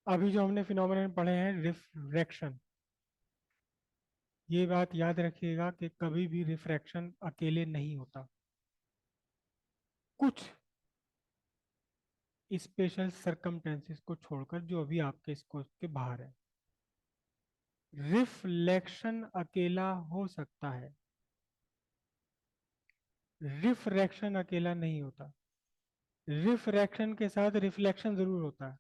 अभी जो हमने फिनोमेनन पढ़े हैं रिफ्रैक्शन, ये बात याद रखिएगा कि कभी भी रिफ्रैक्शन अकेले नहीं होता। कुछ स्पेशल सरकमटेंसेस को छोड़कर जो अभी आपके स्कोप के बाहर है, रिफ्लेक्शन अकेला हो सकता है, रिफ्रैक्शन अकेला नहीं होता। रिफ्रैक्शन के साथ रिफ्लेक्शन जरूर होता है।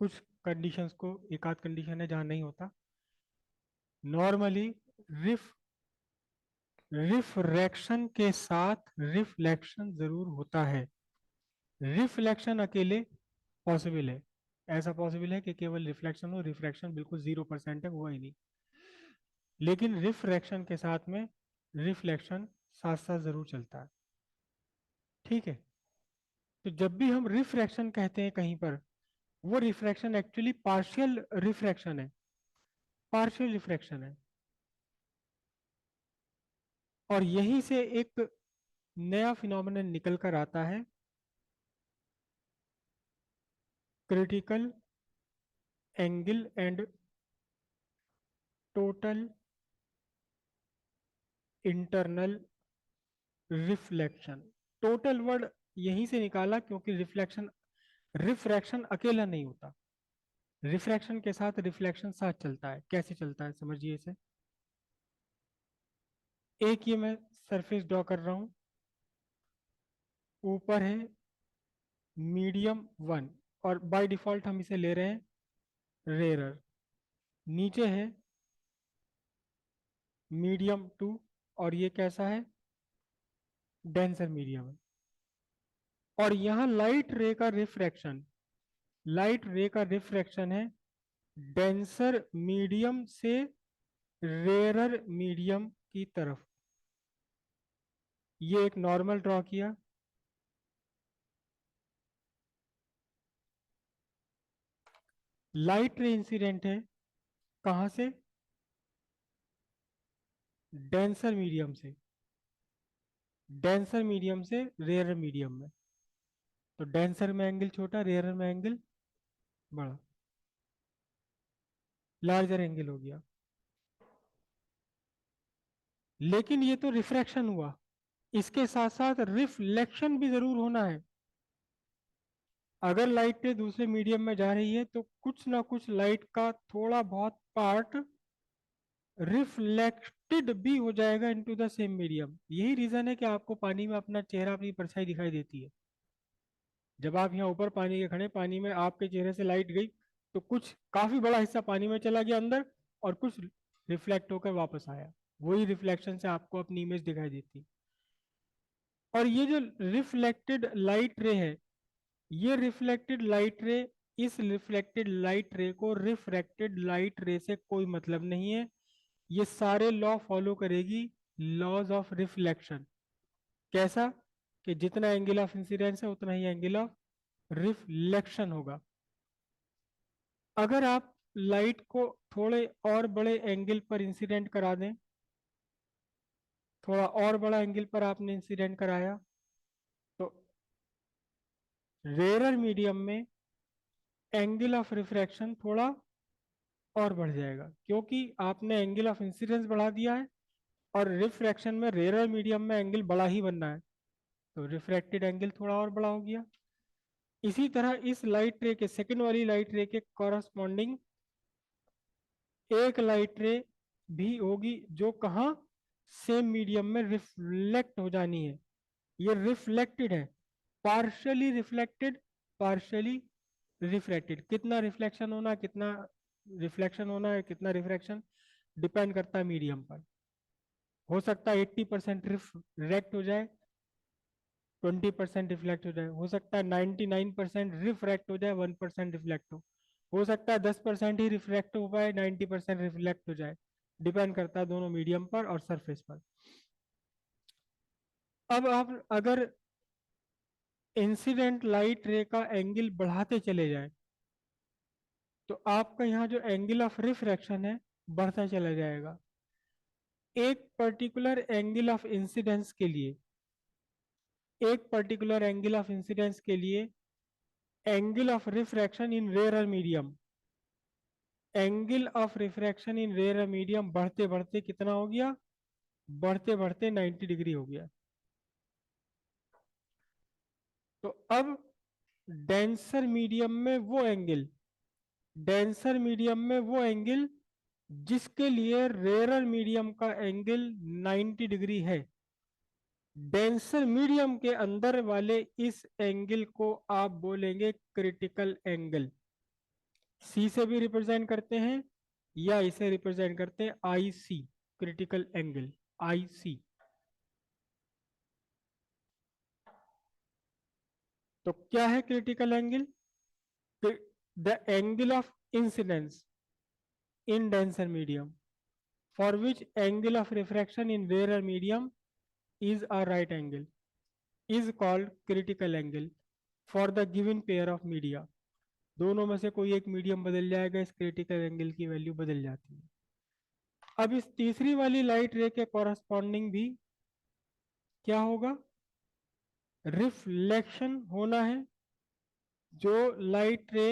कुछ कंडीशंस को, एक आध कंडीशन है जहां नहीं होता। नॉर्मली रिफ रिफ्रैक्शन के साथ रिफ्लेक्शन जरूर होता है। रिफ्लेक्शन अकेले पॉसिबल है, ऐसा पॉसिबल है कि केवल रिफ्लेक्शन हो, रिफ्रैक्शन बिल्कुल 0% है, हुआ ही नहीं। लेकिन रिफ्रैक्शन के साथ में रिफ्लेक्शन साथ साथ जरूर चलता है। ठीक है। तो जब भी हम रिफ्रैक्शन कहते हैं कहीं पर, वो रिफ्रैक्शन एक्चुअली पार्शियल रिफ्रैक्शन है, पार्शियल रिफ्रैक्शन है। और यहीं से एक नया फिनोमेनन निकल कर आता है, critical angle and total internal reflection. Total word यहीं से निकाला क्योंकि रिफ्लेक्शन, रिफ्रैक्शन अकेला नहीं होता, रिफ्रैक्शन के साथ रिफ्लेक्शन साथ चलता है। कैसे चलता है समझिए इसे। एक ये मैं सरफेस ड्रॉ कर रहा हूं, ऊपर है मीडियम वन, और बाय डिफॉल्ट हम इसे ले रहे हैं रेयरर। नीचे है मीडियम टू, और ये कैसा है, डेंसर मीडियम है। और यहाँ लाइट रे का रिफ्रैक्शन, लाइट रे का रिफ्रैक्शन है डेंसर मीडियम से रेयरर मीडियम की तरफ। ये एक नॉर्मल ड्रॉ किया। लाइट रे इंसिडेंट है कहां से, डेंसर मीडियम से, डेंसर मीडियम से रेयरर मीडियम में। तो डेंसर में एंगल छोटा, रेयरर में एंगल बड़ा, लार्जर एंगल हो गया। लेकिन ये तो रिफ्रैक्शन हुआ, इसके साथ साथ रिफ्लेक्शन भी जरूर होना है। अगर लाइट दूसरे मीडियम में जा रही है तो कुछ ना कुछ लाइट का थोड़ा बहुत पार्ट रिफ्लेक्टेड भी हो जाएगा इनटू द सेम मीडियम। यही रीजन है कि आपको पानी में अपना चेहरा, अपनी परछाई दिखाई देती है। जब आप यहाँ ऊपर पानी के खड़े, पानी में आपके चेहरे से लाइट गई तो कुछ काफी बड़ा हिस्सा पानी में चला गया अंदर, और कुछ रिफ्लेक्ट होकर वापस आया। वही रिफ्लेक्शन से आपको अपनी इमेज दिखाई देती। और ये जो रिफ्लेक्टेड लाइट रे है, ये रिफ्लेक्टेड लाइट रे, इस रिफ्लेक्टेड लाइट रे को रिफ्रैक्टेड लाइट रे से कोई मतलब नहीं है। ये सारे लॉ फॉलो करेगी, लॉज ऑफ रिफ्लेक्शन। कैसा, कि जितना एंगल ऑफ इंसिडेंस है उतना ही एंगल ऑफ रिफ्लेक्शन होगा। अगर आप लाइट को थोड़े और बड़े एंगल पर इंसिडेंट करा दें, थोड़ा और बड़ा एंगल पर आपने इंसिडेंट कराया, तो रेयरर मीडियम में एंगल ऑफ रिफ्रैक्शन थोड़ा और बढ़ जाएगा, क्योंकि आपने एंगल ऑफ इंसिडेंस बढ़ा दिया है। और रिफ्रैक्शन में रेयरर मीडियम में एंगल बड़ा ही बनना है, तो रिफ्रैक्टेड एंगल थोड़ा और बड़ा हो गया। इसी तरह इस लाइट रे के, सेकंड वाली लाइट रे के कॉरस्पॉन्डिंग एक लाइट रे भी होगी, जो कहाँ, सेम मीडियम में रिफ्लेक्ट हो जानी है। ये रिफ्लेक्टेड है, पार्शली रिफ्लेक्टेड, पार्शली रिफ्रैक्टेड। कितना रिफ्लेक्शन होना, कितना रिफ्लेक्शन होना है, कितना रिफ्रैक्शन, डिपेंड करता है मीडियम पर। हो सकता है 80% रिफ्रैक्ट हो जाए, 20% रिफ्लेक्ट हो जाए। हो सकता है 99% रिफ्रैक्ट हो जाए, 1% रिफ्लेक्ट हो सकता है 10% ही रिफ्लेक्ट हो पाए, 90% रिफ्लेक्ट हो जाए। डिपेंड करता है दोनों मीडियम पर और सरफेस पर। अब आप अगर इंसिडेंट लाइट रे का एंगल बढ़ाते चले जाएं, तो आपका यहाँ जो एंगल ऑफ रिफ्रैक्शन है बढ़ता चला जाएगा। एक पर्टिकुलर एंगल ऑफ इंसिडेंस के लिए, एक पर्टिकुलर एंगल ऑफ इंसिडेंस के लिए angle of refraction in rare medium, angle of refraction in rare medium बढ़ते बढ़ते कितना हो गया, बढ़ते बढ़ते 90 डिग्री हो गया। तो अब डेंसर मीडियम में वो एंगल, डेंसर मीडियम में वो एंगल जिसके लिए रेयर मीडियम का एंगल 90 डिग्री है, डेंसर मीडियम के अंदर वाले इस एंगल को आप बोलेंगे क्रिटिकल एंगल। सी से भी रिप्रेजेंट करते हैं या इसे रिप्रेजेंट करते हैं आई सी, क्रिटिकल एंगल, आई सी। तो क्या है critical angle? The angle of incidence in denser medium for which angle of refraction in rarer medium is a right angle is called critical angle for the given pair of media। दोनों में से कोई एक medium बदल जाएगा, इस critical angle की value बदल जाती है। अब इस तीसरी वाली लाइट रे के कॉरस्पॉन्डिंग भी क्या होगा, रिफ्लेक्शन होना है। जो लाइट रे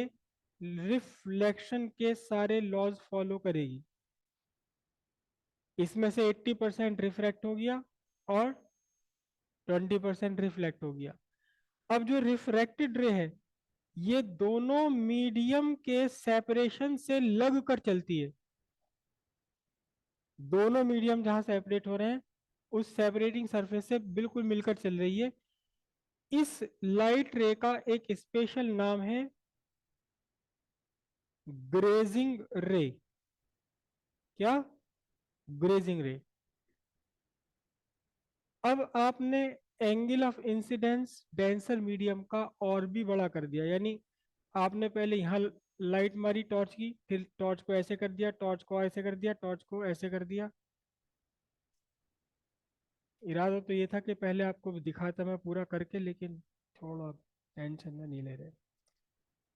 रिफ्लेक्शन के सारे लॉज फॉलो करेगी, इसमें से 80% रिफ्रैक्ट हो गया और 20% रिफ्लेक्ट हो गया। अब जो रिफ्रैक्टेड रे है, ये दोनों मीडियम के सेपरेशन से लग कर चलती है। दोनों मीडियम जहां सेपरेट हो रहे हैं उस सेपरेटिंग सरफेस से बिल्कुल मिलकर चल रही है। इस लाइट रे का एक स्पेशल नाम है ग्रेजिंग रे। क्या? Grazing ray. अब आपने angle of incidence denser medium का और भी बड़ा कर दिया, यानी आपने पहले यहाँ लाइट मारी टॉर्च की, फिर टॉर्च को ऐसे कर दिया, टॉर्च को ऐसे कर दिया, टॉर्च को ऐसे कर दिया। इरादा तो ये था कि पहले आपको दिखाता मैं पूरा करके, लेकिन थोड़ा टेंशन में नहीं ले रहे।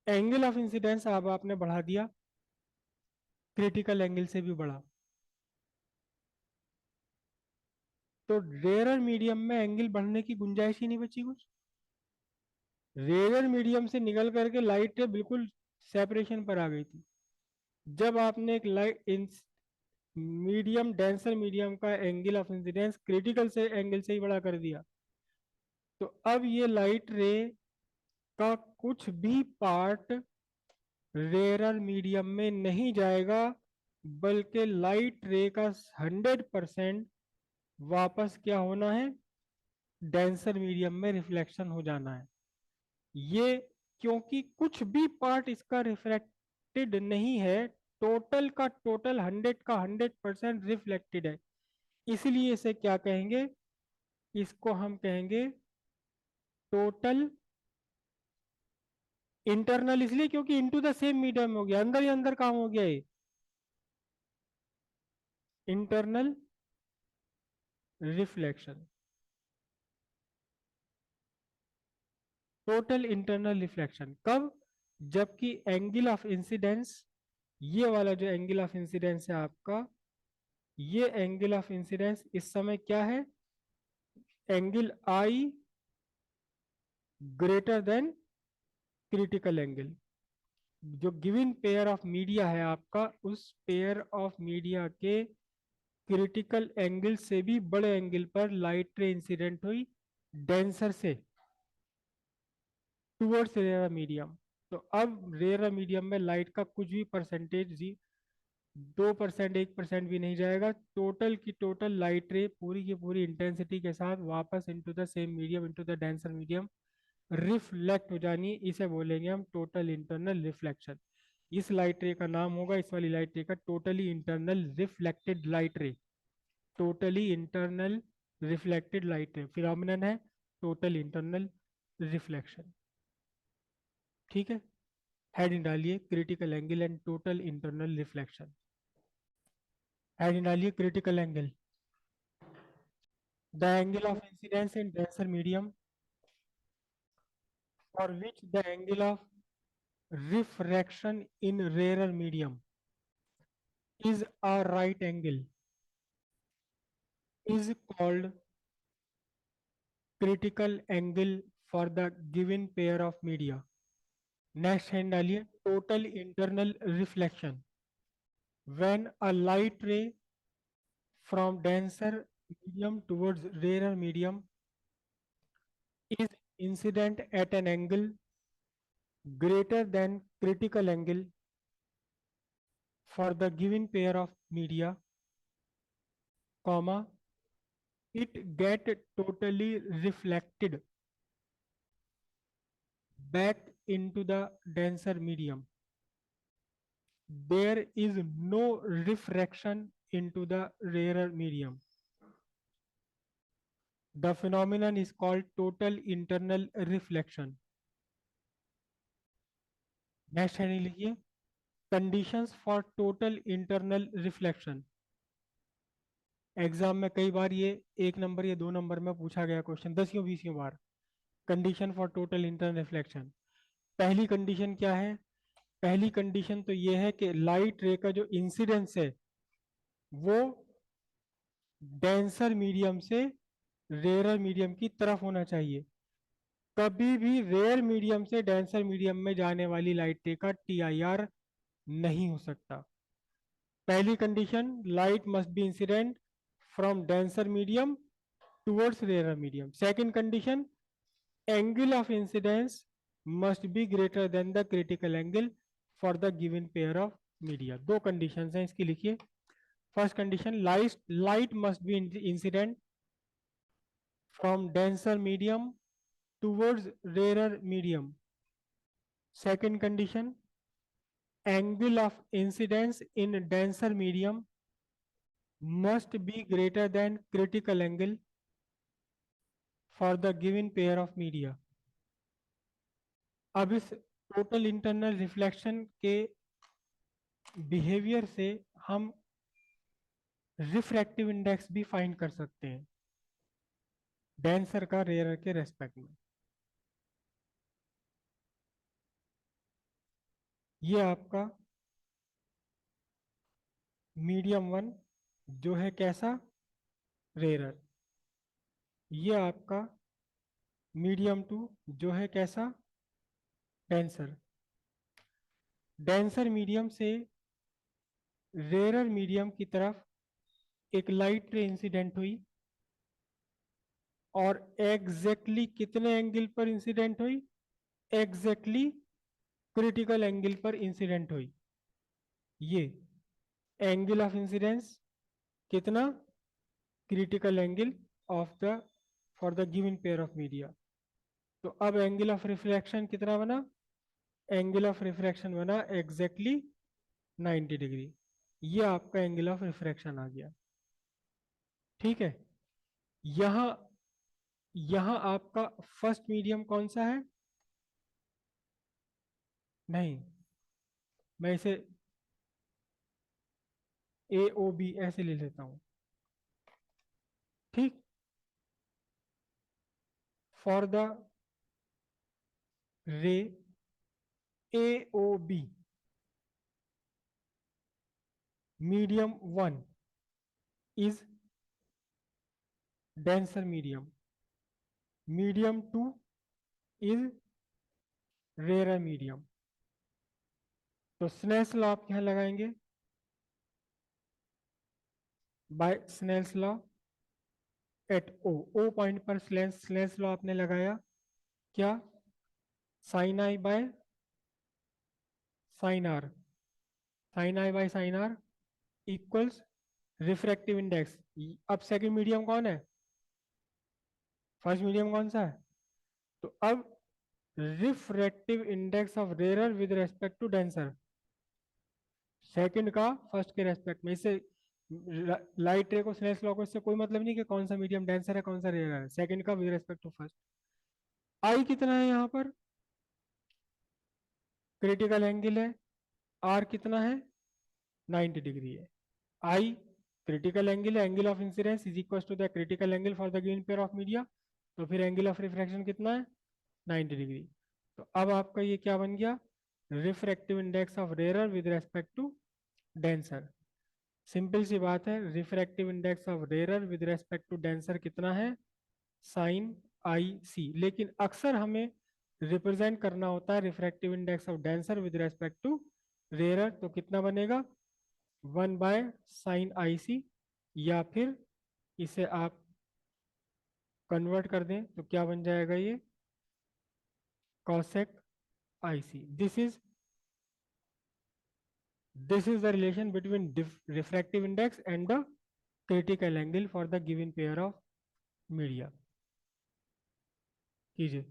एंगल ऑफ इंसिडेंस अब आपने बढ़ा दिया, क्रिटिकल एंगल से भी बढ़ा। तो रेयर मीडियम में एंगल बढ़ने की गुंजाइश ही नहीं बची कुछ। रेयर मीडियम से निकल करके लाइट बिल्कुल सेपरेशन पर आ गई थी। जब आपने एक लाइट मीडियम डेंसर मीडियम का एंगल ऑफ इंसिडेंस क्रिटिकल से एंगल से ही बड़ा कर दिया, तो अब ये लाइट रे का कुछ भी पार्ट रेयर मीडियम में नहीं जाएगा, बल्कि लाइट रे का 100% वापस क्या होना है, डेंसर मीडियम में रिफ्लेक्शन हो जाना है। ये क्योंकि कुछ भी पार्ट इसका रिफ्लेक्टेड नहीं है, टोटल का टोटल 100 का 100% रिफ्लेक्टेड है, इसलिए इसे क्या कहेंगे, इसको हम कहेंगे टोटल इंटरनल। इसलिए क्योंकि इनटू द सेम मीडियम हो गया, अंदर ही अंदर काम हो गया ये, internal reflection, total internal reflection. कब? जबकि एंगल ऑफ इंसिडेंस, ये वाला जो एंगल ऑफ इंसिडेंस है आपका, ये एंगल ऑफ इंसिडेंस इस समय क्या है, एंगल आई ग्रेटर देन क्रिटिकल एंगल। जो गिवन पेयर ऑफ मीडिया है आपका, उस पेयर ऑफ मीडिया के क्रिटिकल एंगल से भी बड़े एंगल पर लाइट रे इंसिडेंट हुई डेंसर से टूवर्ड्स रेयर मीडियम। तो अब रेयर मीडियम में लाइट का कुछ भी परसेंटेज, 2%, 1% भी नहीं जाएगा। टोटल की टोटल लाइट रे पूरी की पूरी इंटेंसिटी के साथ वापस into the same medium, into the denser medium reflect हो जानी, इसे बोलेंगे हम टोटल इंटरनल रिफ्लेक्शन। इस लाइट रे का नाम होगा, इस वाली लाइट रे का, totally internal reflected light ray. Totally internal reflected light ray phenomenon है टोटल इंटरनल रिफ्लेक्शन। ठीक है, हेडिंग डालिए critical angle and total internal reflection. Heading डालिए critical angle, the angle of incidence in denser medium for which the angle of refraction in rarer medium is a right angle is called critical angle for the given pair of media। Next hand डालिए, total internal reflection, when a light ray from denser medium towards rarer medium is incident at an angle greater than critical angle for the given pair of media, comma, it get totally reflected back into the denser medium. There is no refraction into the rarer medium. The phenomenon is called total internal reflection. Next heading लिखिए, conditions for total internal reflection. Exam में कई बार ये 1 number या 2 number में पूछा गया question, 10 bar. Condition for total internal reflection, पहली condition क्या है? पहली कंडीशन तो ये है कि लाइट रे का जो इंसिडेंस है वो डेंसर मीडियम से रेयर मीडियम की तरफ होना चाहिए। कभी भी रेयर मीडियम से डेंसर मीडियम में जाने वाली लाइट रे का TIR नहीं हो सकता। पहली condition, light must be incident from denser medium towards rare medium. Second condition, angle of incidence must be greater than the critical angle for the given pair of media. दो conditions हैं इसकी, लिखिए। First condition, light must be incident from denser medium towards rare medium. Second condition, angle of incidence in denser medium must be greater than critical angle for the given pair of media. अब इस total internal reflection के behaviour से हम refractive index भी find कर सकते हैं denser का रेयर के रेस्पेक्ट में। ये आपका मीडियम 1 जो है कैसा, रेयर। ये आपका मीडियम 2 जो है कैसा, डेंसर। डेंसर मीडियम से रेयर मीडियम की तरफ एक लाइट रे इंसिडेंट हुई और एग्जैक्टली कितने एंगल पर इंसिडेंट हुई, एग्जैक्टली क्रिटिकल एंगल पर इंसिडेंट हुई। ये एंगल ऑफ इंसिडेंस कितना, critical angle of the for the given pair of media. तो अब एंगल ऑफ रिफ्रैक्शन कितना बना, एंगल ऑफ रिफ्रैक्शन बना एग्जैक्टली 90 डिग्री। ये आपका एंगल ऑफ रिफ्रैक्शन आ गया। ठीक है, यहां यहां आपका फर्स्ट मीडियम कौन सा है? नहीं, मैं इसे AOB ऐसे ले लेता हूं। ठीक, फॉर द रे AOB medium 1 is denser medium, medium 2 is rarer medium। तो स्नेल्स लॉ आप यहां लगाएंगे, by Snell's law at O point पर स्नेल्स लॉ आपने लगाया क्या, sine I by sine R, sine I by sine R equals refractive index. अब second medium कौन है, फर्स्ट मीडियम कौन सा है? तो अब refractive index of rare with respect to denser, second का फर्स्ट के रेस्पेक्ट में। इससे लाइट रे को स्नेल्स लॉ को इससे कोई मतलब नहीं कि कौन सा मीडियम डेंसर है कौन सा रेयर है, सेकंड का विद रेस्पेक्ट टू फर्स्ट। आई कितना है यहाँ पर, क्रिटिकल एंगल है, आर कितना है, 90 डिग्री है। आई क्रिटिकल एंगल है, angle of incidence is equal to the critical angle for the given pair of media. तो फिर एंगल ऑफ रिफ्रैक्शन कितना है, 90 डिग्री। तो अब आपका ये क्या बन गया, refractive index of rare with respect to denser. Simple सी बात है, refractive index of rare with respect to denser कितना है, साइन आई सी। लेकिन अक्सर हमें रिप्रेजेंट करना होता है refractive index of denser with respect to rare, तो कितना बनेगा 1/sin IC, या फिर इसे आप कन्वर्ट कर दें तो क्या बन जाएगा ये cosec IC. This is the relation between refractive index and the critical angle for the given pair of media. कीजिए.